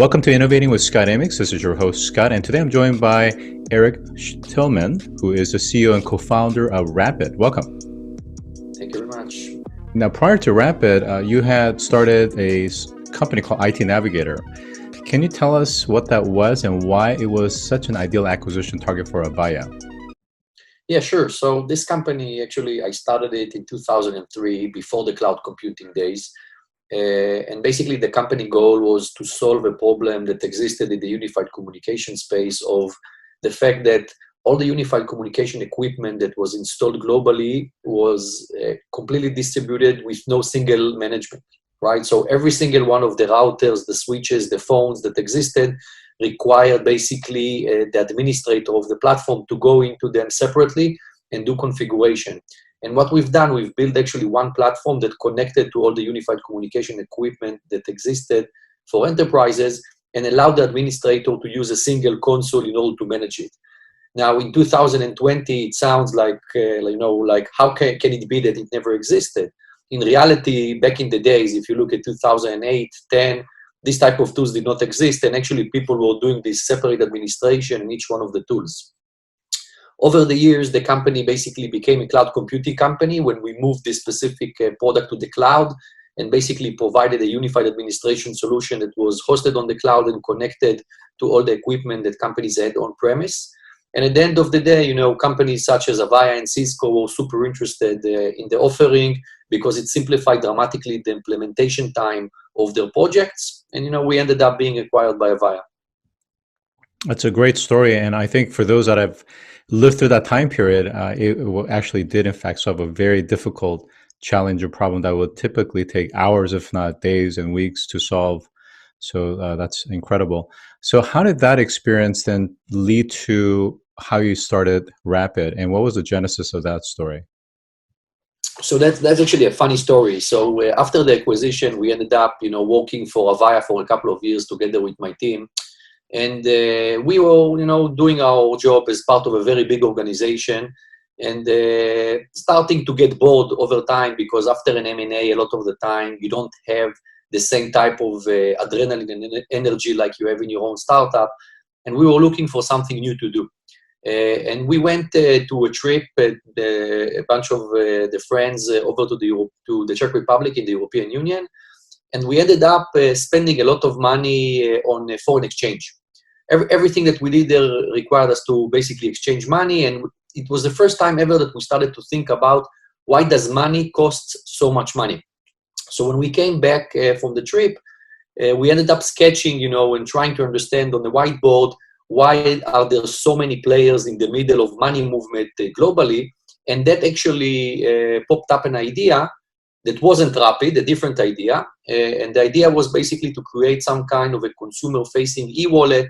Welcome to Innovating with Scott Amyx. This is your host, Scott, and today I'm joined by Arik Shtilman, who is the CEO and co-founder of Rapyd. Welcome. Thank you very much. Now, prior to Rapyd, you had started a company called ITNAVIGATOR. Can you tell us what that was and why it was such an ideal acquisition target for Avaya? Yeah, sure. So this company, actually, I started it in 2003, before the cloud computing days. And basically, the company goal was to solve a problem that existed in the unified communication space of the fact that all the unified communication equipment that was installed globally was completely distributed with no single management, right? So every single one of the routers, the switches, the phones that existed required basically the administrator of the platform to go into them separately and do configuration. And what we've done, we've built actually one platform that connected to all the unified communication equipment that existed for enterprises and allowed the administrator to use a single console in order to manage it. Now, in 2020, it sounds like, like how can it be that it never existed? In reality, back in the days, if you look at 2008, 10, this type of tools did not exist, and actually people were doing this separate administration in each one of the tools. Over the years, the company basically became a cloud computing company when we moved this specific product to the cloud and basically provided a unified administration solution that was hosted on the cloud and connected to all the equipment that companies had on-premise. And at the end of the day, companies such as Avaya and Cisco were super interested in the offering because it simplified dramatically the implementation time of their projects. And, we ended up being acquired by Avaya. That's a great story. And I think for those that have lived through that time period, it actually did, in fact, solve a very difficult challenge or problem that would typically take hours, if not days and weeks to solve. So that's incredible. So how did that experience then lead to how you started Rapyd, and what was the genesis of that story? So that's actually a funny story. So after the acquisition, we ended up, working for Avaya for a couple of years together with my team. And we were, doing our job as part of a very big organization and starting to get bored over time because after an M&A, a lot of the time, you don't have the same type of adrenaline and energy like you have in your own startup. And we were looking for something new to do. And we went to a trip, a bunch of the friends over to the Czech Republic in the European Union. And we ended up spending a lot of money on foreign exchange. Everything that we did there required us to basically exchange money. And it was the first time ever that we started to think about why does money cost so much money? So when we came back from the trip, we ended up sketching, and trying to understand on the whiteboard, why are there so many players in the middle of money movement globally? And that actually popped up an idea that wasn't Rapyd, a different idea. And the idea was basically to create some kind of a consumer-facing e-wallet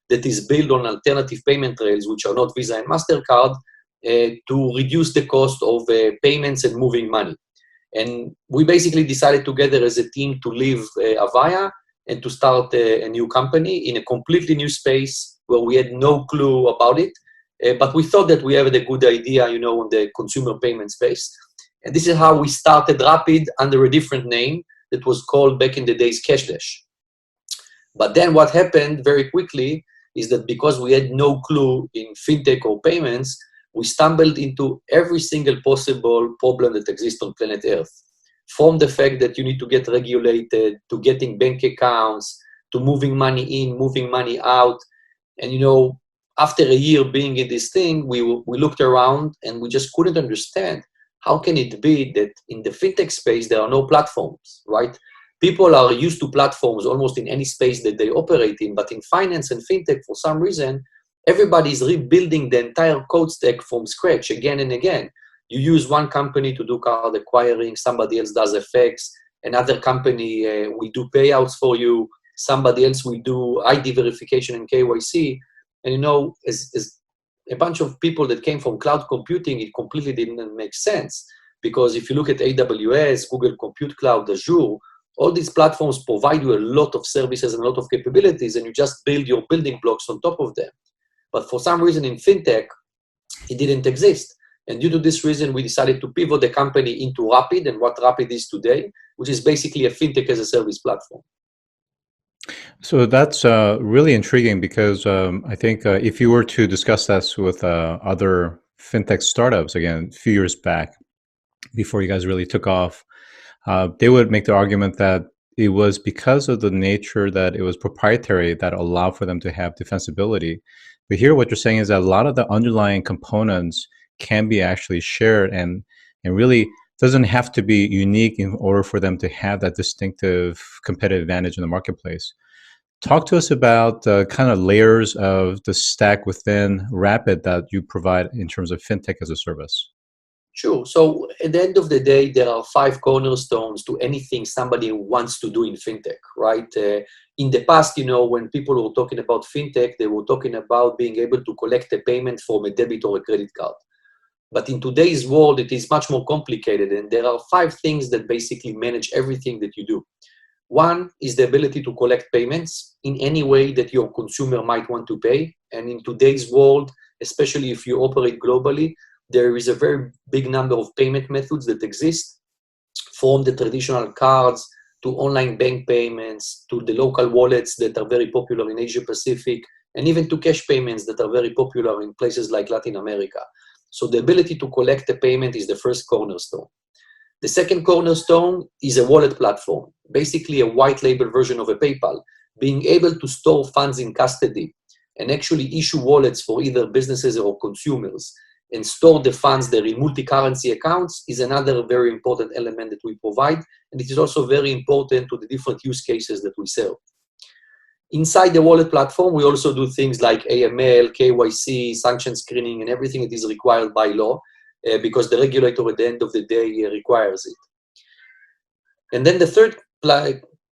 that is built on alternative payment rails, which are not Visa and MasterCard, to reduce the cost of payments and moving money. And we basically decided together as a team to leave Avaya and to start a new company in a completely new space where we had no clue about it. But we thought that we had a good idea, on the consumer payment space. And this is how we started Rapyd under a different name that was called back in the days Cashless. But then what happened very quickly is that because we had no clue in fintech or payments, we stumbled into every single possible problem that exists on planet Earth. From the fact that you need to get regulated, to getting bank accounts, to moving money in, moving money out. And, after a year being in this thing, we looked around and we just couldn't understand how can it be that in the fintech space, there are no platforms, right? People are used to platforms almost in any space that they operate in, but in finance and fintech, for some reason, everybody is rebuilding the entire code stack from scratch again and again. You use one company to do card acquiring, somebody else does FX, another company will do payouts for you, somebody else will do ID verification and KYC. And as a bunch of people that came from cloud computing, it completely didn't make sense. Because if you look at AWS, Google Compute Cloud, Azure, all these platforms provide you a lot of services and a lot of capabilities, and you just build your building blocks on top of them. But for some reason in fintech, it didn't exist. And due to this reason, we decided to pivot the company into Rapyd and what Rapyd is today, which is basically a FinTech-as-a-service platform. So that's really intriguing because I think if you were to discuss this with other fintech startups, again, a few years back, before you guys really took off, they would make the argument that it was because of the nature that it was proprietary that allowed for them to have defensibility. But here, what you're saying is that a lot of the underlying components can be actually shared and really doesn't have to be unique in order for them to have that distinctive competitive advantage in the marketplace. Talk to us about the kind of layers of the stack within Rapyd that you provide in terms of fintech as a service. Sure. So at the end of the day, there are five cornerstones to anything somebody wants to do in fintech, right? In the past, when people were talking about fintech, they were talking about being able to collect a payment from a debit or a credit card. But in today's world, it is much more complicated, and there are five things that basically manage everything that you do. One is the ability to collect payments in any way that your consumer might want to pay. And in today's world, especially if you operate globally, there is a very big number of payment methods that exist, from the traditional cards to online bank payments to the local wallets that are very popular in Asia Pacific, and even to cash payments that are very popular in places like Latin America. So the ability to collect a payment is the first cornerstone. The second cornerstone is a wallet platform, basically a white label version of a PayPal, being able to store funds in custody and actually issue wallets for either businesses or consumers and store the funds there in multi-currency accounts is another very important element that we provide, and it is also very important to the different use cases that we serve. Inside the wallet platform, we also do things like AML, KYC, sanction screening, and everything that is required by law, because the regulator at the end of the day requires it. And then the third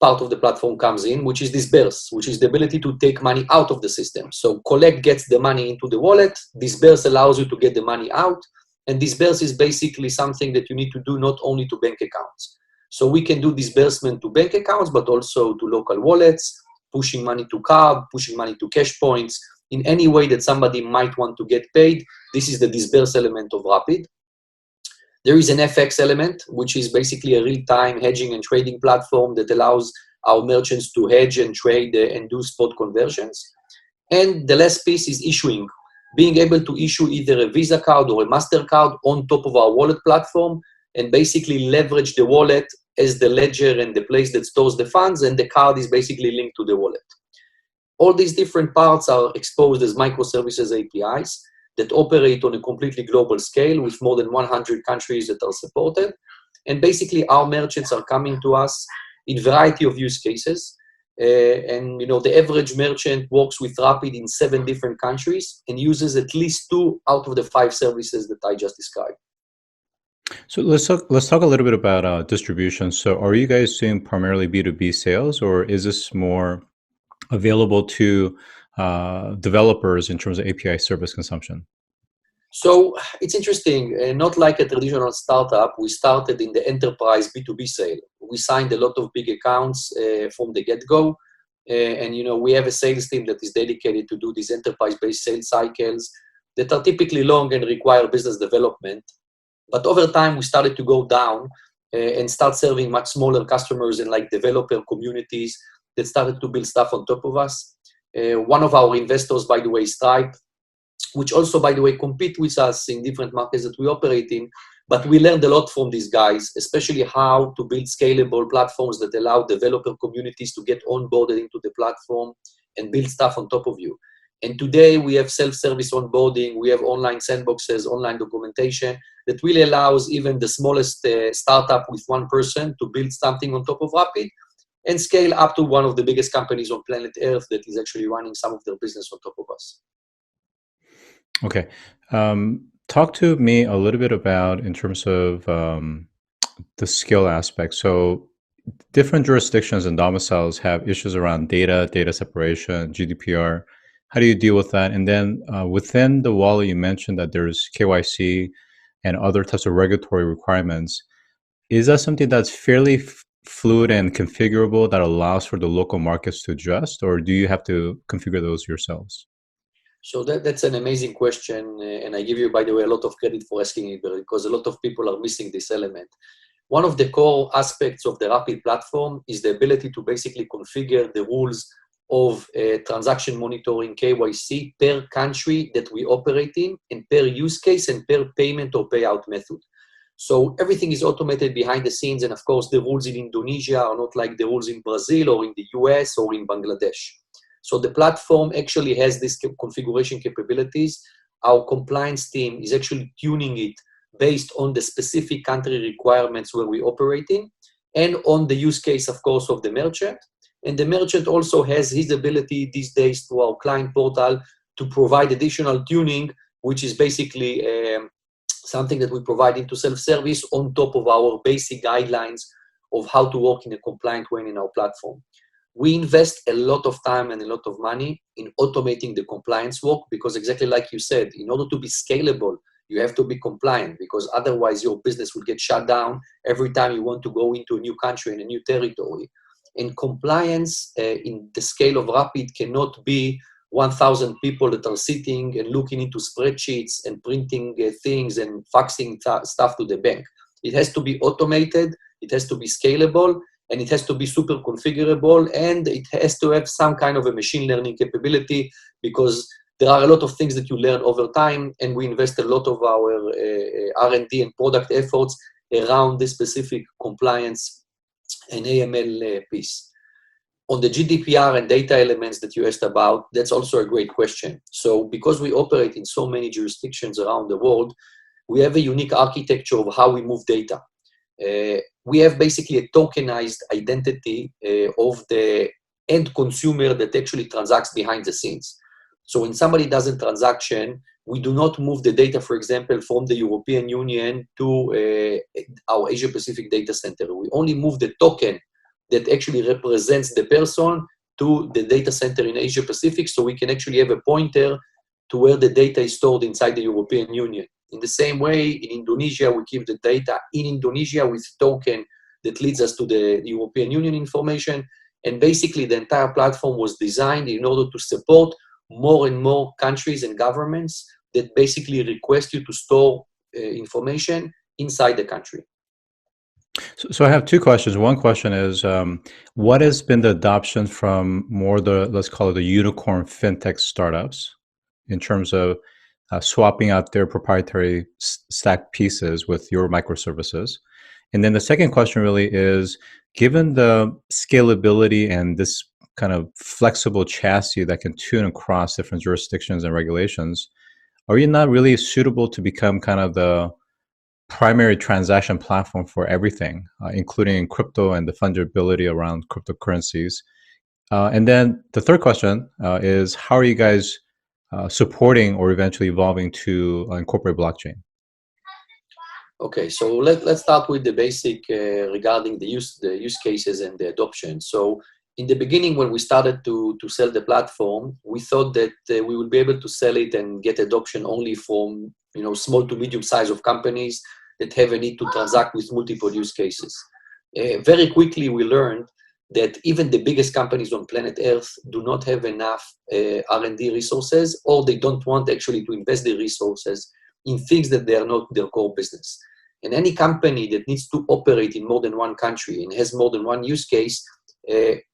part of the platform comes in, which is disburse, which is the ability to take money out of the system. So collect gets the money into the wallet, disburse allows you to get the money out, and disburse is basically something that you need to do not only to bank accounts. So we can do disbursement to bank accounts, but also to local wallets, pushing money to card, pushing money to cash points, in any way that somebody might want to get paid. This is the disburse element of Rapyd. There is an FX element, which is basically a real-time hedging and trading platform that allows our merchants to hedge and trade and do spot conversions. And the last piece is issuing, being able to issue either a Visa card or a MasterCard on top of our wallet platform and basically leverage the wallet as the ledger and the place that stores the funds, and the card is basically linked to the wallet. All these different parts are exposed as microservices APIs that operate on a completely global scale with more than 100 countries that are supported. And basically, our merchants are coming to us in a variety of use cases. And the average merchant works with Rapyd in 7 different countries and uses at least 2 out of the 5 services that I just described. So let's talk a little bit about distribution. So are you guys doing primarily B2B sales, or is this more available to developers in terms of API service consumption? So it's interesting, not like a traditional startup. We started in the enterprise B2B sale. We signed a lot of big accounts from the get-go. And we have a sales team that is dedicated to do these enterprise-based sales cycles that are typically long and require business development. But over time, we started to go down and start serving much smaller customers and like developer communities that started to build stuff on top of us. One of our investors, by the way, is Stripe, which also, by the way, compete with us in different markets that we operate in. But we learned a lot from these guys, especially how to build scalable platforms that allow developer communities to get onboarded into the platform and build stuff on top of you. And today we have self-service onboarding, we have online sandboxes, online documentation that really allows even the smallest startup with one person to build something on top of Rapyd and scale up to one of the biggest companies on planet Earth that is actually running some of their business on top of us. Okay. Talk to me a little bit about in terms of the skill aspect. So different jurisdictions and domiciles have issues around data separation, GDPR. How do you deal with that? And then within the wallet, you mentioned that there's KYC and other types of regulatory requirements. Is that something that's fairly fluid and configurable that allows for the local markets to adjust, or do you have to configure those yourselves? So that's an amazing question, and I give you, by the way, a lot of credit for asking it, because a lot of people are missing this element. One of the core aspects of the Rapyd platform is the ability to basically configure the rules of transaction monitoring KYC per country that we operate in, and per use case and per payment or payout method. So everything is automated behind the scenes, and of course the rules in Indonesia are not like the rules in Brazil or in the US or in Bangladesh. So the platform actually has these configuration capabilities. Our compliance team is actually tuning it based on the specific country requirements where we operate in, and on the use case, of course, of the merchant. And the merchant also has his ability these days through our client portal to provide additional tuning, which is basically something that we provide into self-service on top of our basic guidelines of how to work in a compliant way in our platform. We invest a lot of time and a lot of money in automating the compliance work, because exactly like you said, in order to be scalable, you have to be compliant, because otherwise your business will get shut down every time you want to go into a new country and a new territory. And compliance in the scale of Rapyd cannot be 1,000 people that are sitting and looking into spreadsheets and printing things and faxing stuff to the bank. It has to be automated, it has to be scalable, and it has to be super configurable, and it has to have some kind of a machine learning capability, because there are a lot of things that you learn over time, and we invest a lot of our R&D and product efforts around this specific compliance and AML piece. On the GDPR and data elements that you asked about, that's also a great question. So because we operate in so many jurisdictions around the world, we have a unique architecture of how we move data. We have basically a tokenized identity of the end consumer that actually transacts behind the scenes. So when somebody does a transaction, we do not move the data, for example, from the European Union to our Asia-Pacific data center. We only move the token that actually represents the person to the data center in Asia-Pacific, so we can actually have a pointer to where the data is stored inside the European Union. In the same way, in Indonesia, we keep the data in Indonesia with token that leads us to the European Union information. And basically, the entire platform was designed in order to support more and more countries and governments that basically request you to store information inside the country. So I have two questions. One question is, what has been the adoption from more the, let's call it the unicorn fintech startups in terms of swapping out their proprietary stack pieces with your microservices? And then the second question really is, given the scalability and this kind of flexible chassis that can tune across different jurisdictions and regulations, are you not really suitable to become kind of the primary transaction platform for everything, including crypto and the fungibility around cryptocurrencies? And then the third question is, how are you guys supporting or eventually evolving to incorporate blockchain? Okay, so let's start with the basic regarding the use cases and the adoption. So in the beginning, when we started to sell the platform, we thought that we would be able to sell it and get adoption only from small to medium size of companies that have a need to transact with multiple use cases. Very quickly, we learned that even the biggest companies on planet Earth do not have enough R&D resources, or they don't want actually to invest their resources in things that they are not their core business. And any company that needs to operate in more than one country and has more than one use case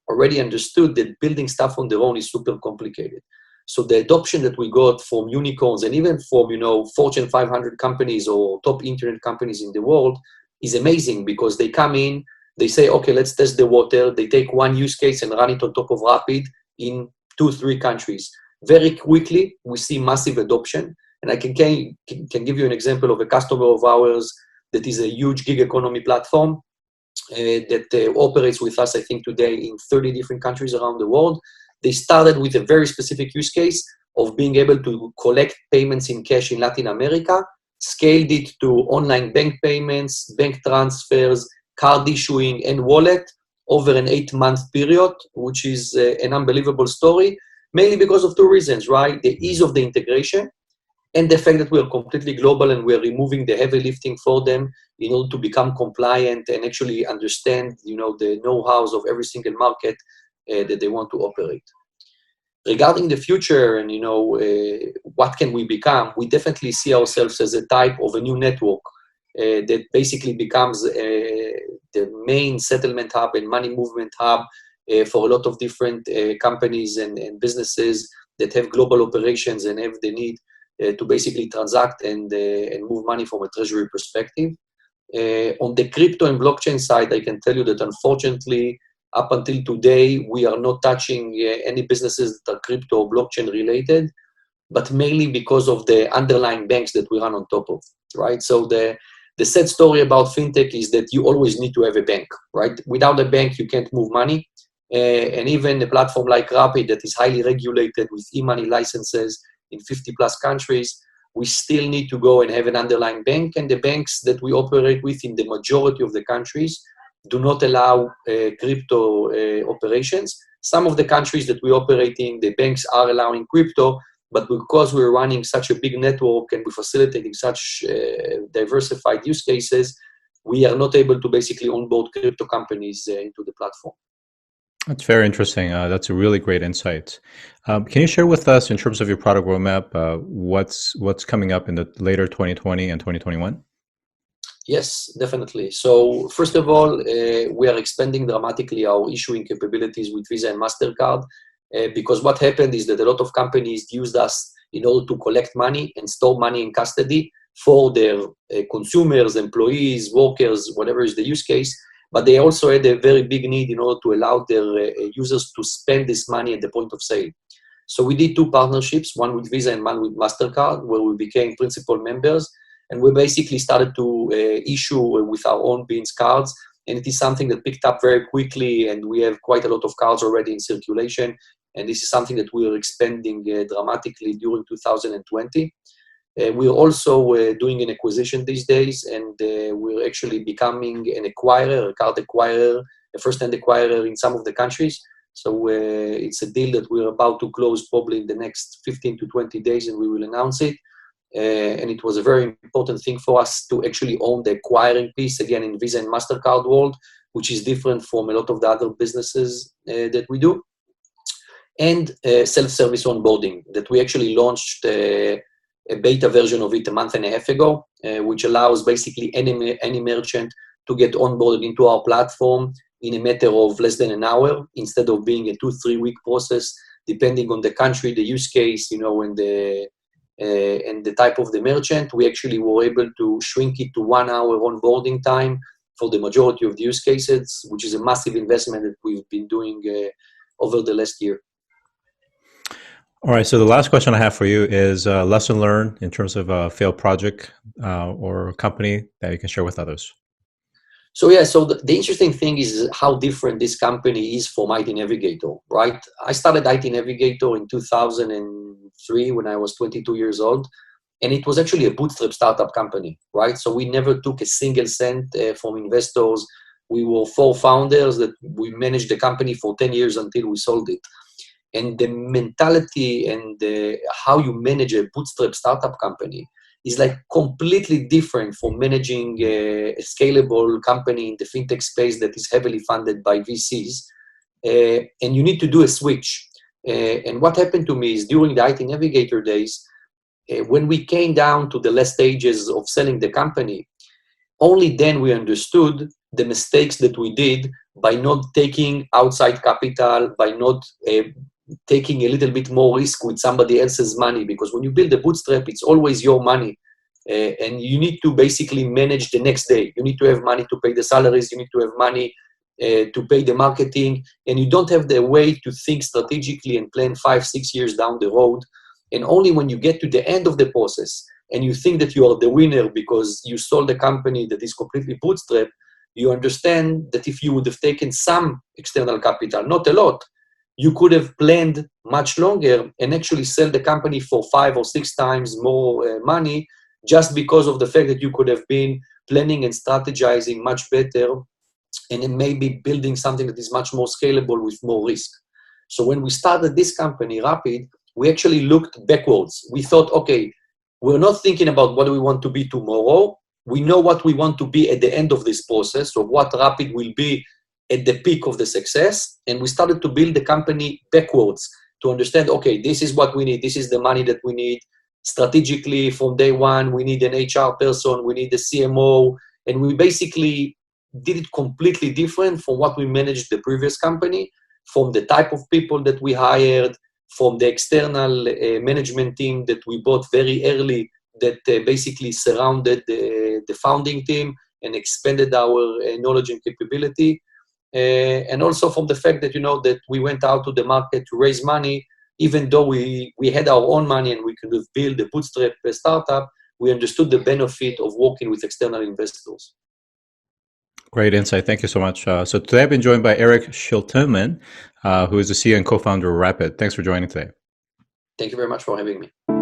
already understood that building stuff on their own is super complicated. So the adoption that we got from unicorns and even from Fortune 500 companies or top internet companies in the world is amazing, because they come in, they say, okay, let's test the water. They take one use case and run it on top of Rapyd in 2-3 countries. Very quickly, we see massive adoption. And I can give you an example of a customer of ours that is a huge gig economy platform that operates with us, I think, today in 30 different countries around the world. They started with a very specific use case of being able to collect payments in cash in Latin America, scaled it to online bank payments, bank transfers, card issuing, and wallet over an 8-month period, which is an unbelievable story, mainly because of 2 reasons, right? The ease of the integration and the fact that we are completely global and we are removing the heavy lifting for them in order to become compliant and actually understand, the know-hows of every single market that they want to operate. Regarding the future and, what can we become, we definitely see ourselves as a type of a new network that basically becomes the main settlement hub and money movement hub for a lot of different companies and businesses that have global operations and have the need to basically transact and move money from a treasury perspective. On the crypto and blockchain side, I can tell you that unfortunately, up until today, we are not touching any businesses that are crypto or blockchain related, but mainly because of the underlying banks that we run on top of, right? So the sad story about fintech is that you always need to have a bank, right? Without a bank, you can't move money. And even a platform like Rapyd that is highly regulated with e-money licenses in 50 plus countries, we still need to go and have an underlying bank. And the banks that we operate with in the majority of the countries do not allow crypto operations. Some of the countries that we operate in, the banks are allowing crypto, but because we're running such a big network and we're facilitating such diversified use cases, we are not able to basically onboard crypto companies into the platform. That's very interesting. That's a really great insight. Can you share with us, in terms of your product roadmap, what's coming up in the later 2020 and 2021? Yes, definitely. So first of all, we are expanding dramatically our issuing capabilities with Visa and MasterCard, because what happened is that a lot of companies used us in order to collect money and store money in custody for their consumers, employees, workers, whatever is the use case. But they also had a very big need in order to allow their users to spend this money at the point of sale. So we did two partnerships, one with Visa and one with MasterCard, where we became principal members. And we basically started to issue with our own Beans cards. And it is something that picked up very quickly. And we have quite a lot of cards already in circulation. And this is something that we are expanding dramatically during 2020. We're also doing an acquisition these days, and we're actually becoming an acquirer, a card acquirer, a first-hand acquirer in some of the countries. So it's a deal that we're about to close probably in the next 15 to 20 days, and we will announce it. And it was a very important thing for us to actually own the acquiring piece, again, in Visa and MasterCard world, which is different from a lot of the other businesses that we do. And self-service onboarding that we actually launched a beta version of it a month and a half ago, which allows basically any merchant to get onboarded into our platform in a matter of less than an hour, instead of being a 2-3 week process, depending on the country, the use case, and the type of the merchant. We actually were able to shrink it to 1 hour onboarding time for the majority of the use cases, which is a massive investment that we've been doing over the last year. All right. So the last question I have for you is a lesson learned in terms of a failed project or company that you can share with others. So yeah, so the interesting thing is how different this company is from ITNAVIGATOR, right? I started ITNAVIGATOR in 2003 when I was 22 years old, and it was actually a bootstrap startup company, right? So we never took a single cent from investors. We were 4 founders that we managed the company for 10 years until we sold it. And the mentality and how you manage a bootstrap startup company is like completely different from managing a scalable company in the fintech space that is heavily funded by VCs. And you need to do a switch. And what happened to me is during the ITNAVIGATOR days, when we came down to the last stages of selling the company, only then we understood the mistakes that we did by not taking outside capital, by not taking a little bit more risk with somebody else's money, because when you build a bootstrap, it's always your money. And you need to basically manage the next day. You need to have money to pay the salaries. You need to have money to pay the marketing. And you don't have the way to think strategically and plan 5-6 years down the road. And only when you get to the end of the process and you think that you are the winner because you sold a company that is completely bootstrapped, you understand that if you would have taken some external capital, not a lot, you could have planned much longer and actually sell the company for 5 or 6 times more money, just because of the fact that you could have been planning and strategizing much better and then maybe building something that is much more scalable with more risk. So when we started this company, Rapyd, we actually looked backwards. We thought, okay, we're not thinking about what we want to be tomorrow. We know what we want to be at the end of this process, so what Rapyd will be at the peak of the success. And we started to build the company backwards to understand, okay, this is what we need. This is the money that we need. Strategically, from day one, we need an HR person, we need a CMO, and we basically did it completely different from what we managed the previous company. from the type of people that we hired, from the external management team that we bought very early that basically surrounded the founding team and expanded our knowledge and capability. And also from the fact that, that we went out to the market to raise money, even though we had our own money and we could have built a bootstrap startup, we understood the benefit of working with external investors. Great insight. Thank you so much. So today I've been joined by Arik Shtilman, who is the CEO and co-founder of Rapyd. Thanks for joining today. Thank you very much for having me.